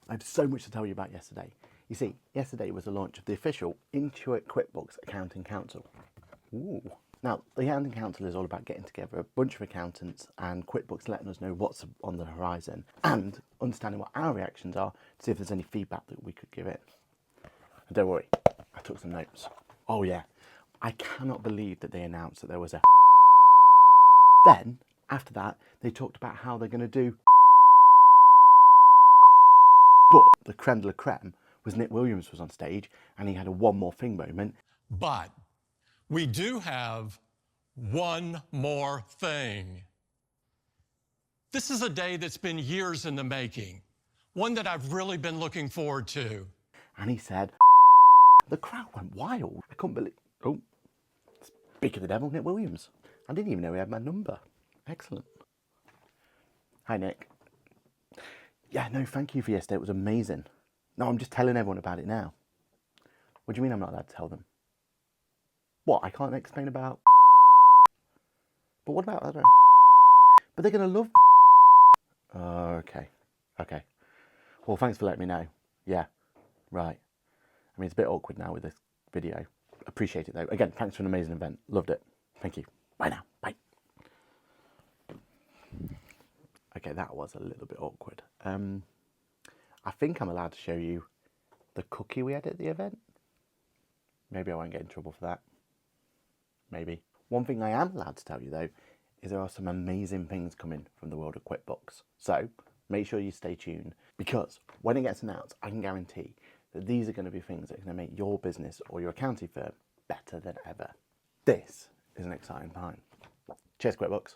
I have so much to tell you about yesterday. You see, yesterday was the launch of the official Intuit QuickBooks Accounting Council. Ooh. Now, the Accounting Council is all about getting together a bunch of accountants and QuickBooks letting us know what's on the horizon and understanding what our reactions are to see if there's any feedback that we could give it. And don't worry, I took some notes. Oh yeah, I cannot believe that they announced that there was a Then, after that, they talked about how they're going to do. But the creme de la creme was Nick Williams was on stage and he had a one more thing moment. But we do have one more thing. This is a day that's been years in the making, one that I've really been looking forward to. And he said, the crowd went wild. I couldn't believe, oh, speak of the devil, Nick Williams. I didn't even know he had my number. Excellent. Hi, Nick. Yeah, no, thank you for yesterday. It was amazing. No, I'm just telling everyone about it now. What do you mean I'm not allowed to tell them? What, I can't explain about? But what about other? But they're going to love. Okay. Okay. Well, thanks for letting me know. Yeah, right. I mean, it's a bit awkward now with this video. Appreciate it though. Again, thanks for an amazing event. Loved it. Thank you. Bye now. Bye. Okay, that was a little bit awkward. I think I'm allowed to show you the cookie we had at the event. Maybe I won't get in trouble for that. Maybe. One thing I am allowed to tell you though, is there are some amazing things coming from the world of QuickBooks. So make sure you stay tuned because when it gets announced, I can guarantee that these are going to be things that are going to make your business or your accounting firm better than ever. This is an exciting time. Cheers, QuickBooks.